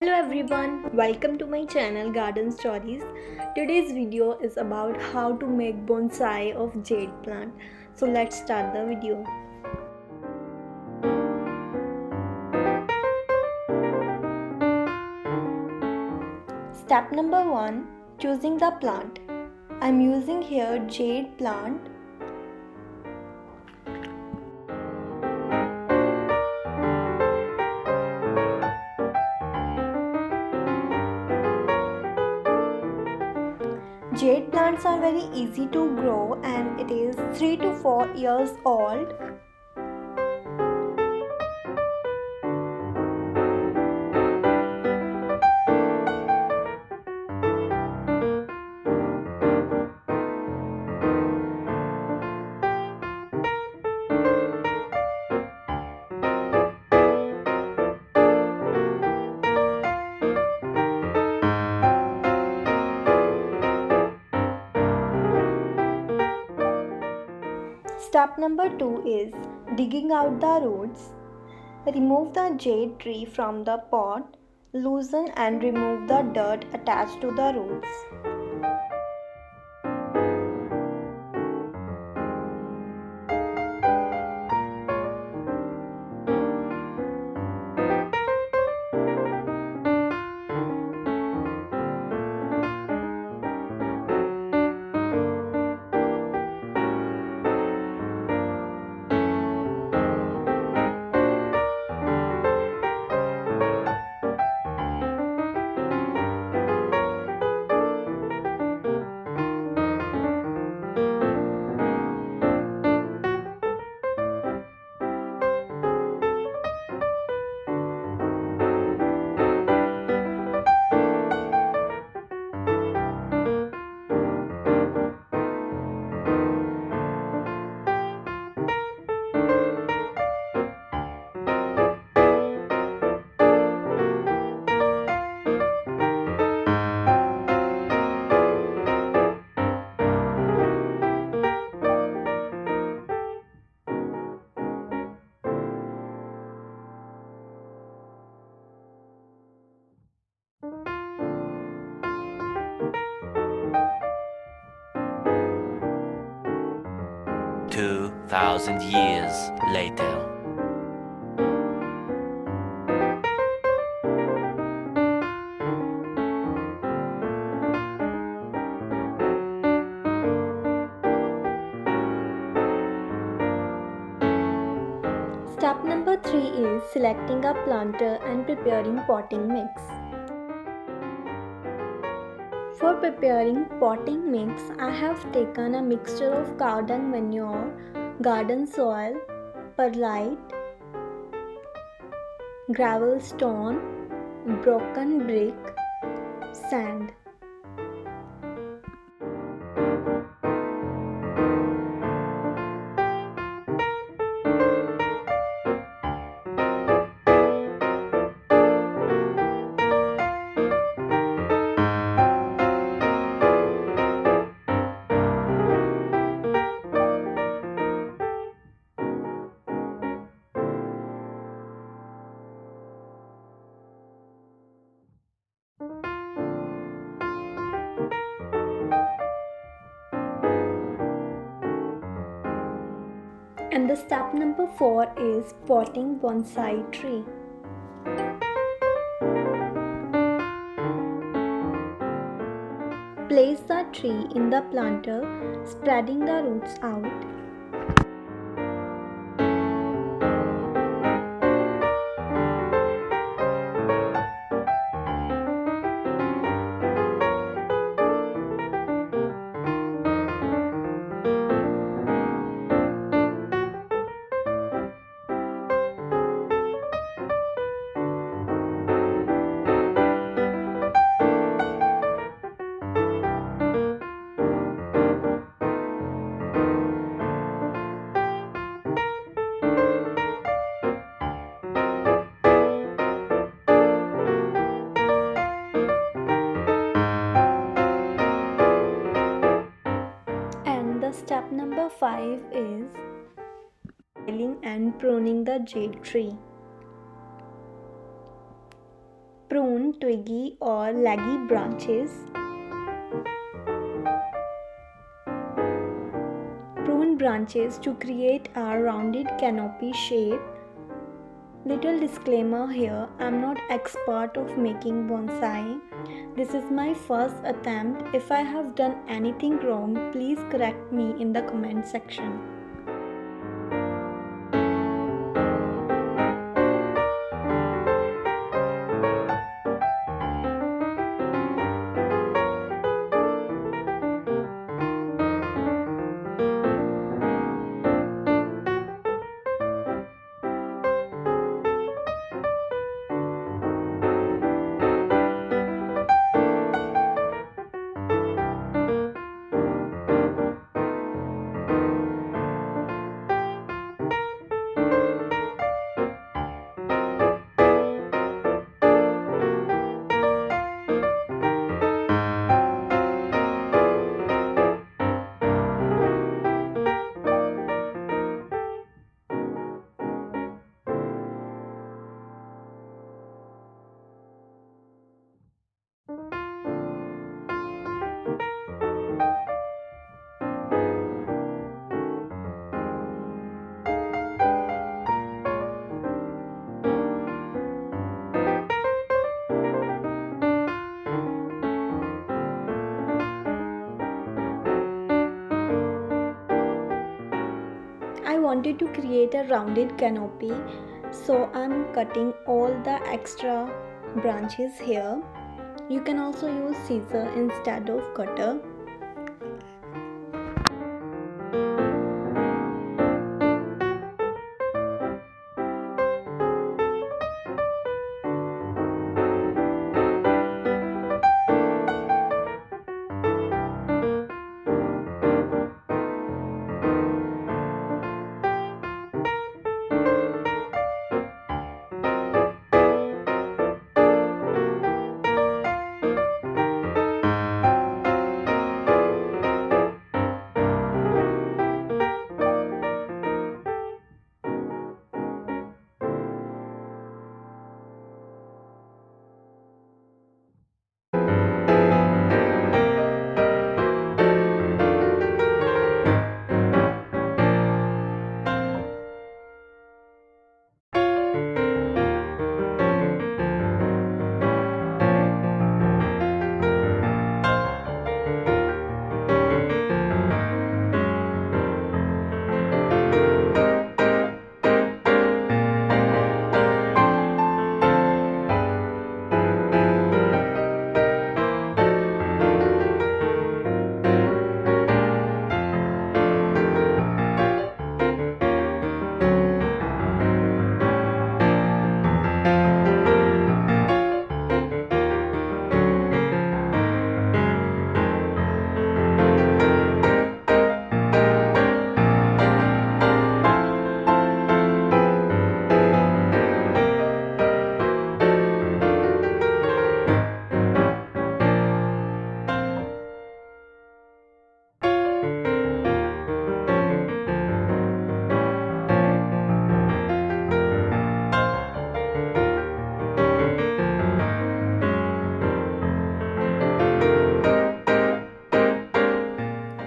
Hello everyone, welcome to my channel Garden Stories. Today's video is about how to make bonsai of jade plant. So let's start the video. Step number 1, choosing the plant. I'm using here jade plant. Jade plants are very easy to grow and it is 3 to 4 years old. Step number 2 is digging out the roots. Remove the jade tree from the pot, loosen and remove the dirt attached to the roots. Two 2,000 years later. Step number 3 is selecting a planter and preparing potting mix. For preparing potting mix, I have taken a mixture of garden manure, garden soil, perlite, gravel stone, broken brick, sand. And the step number 4 is potting bonsai tree. Place the tree in the planter, spreading the roots out. Step number 5 is piling and pruning the jade tree. prune twiggy or leggy branches. Prune branches to create a rounded canopy shape. Little disclaimer here, I'm not expert of making bonsai. This is my first attempt. If I have done anything wrong, please correct me in the comment section. I wanted to create a rounded canopy, so I'm cutting all the extra branches here. You can also use scissor instead of cutter.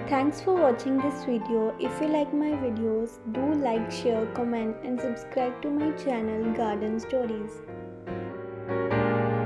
Thanks for watching this video. If you like my videos, do like, share, comment and subscribe to my channel Garden Stories.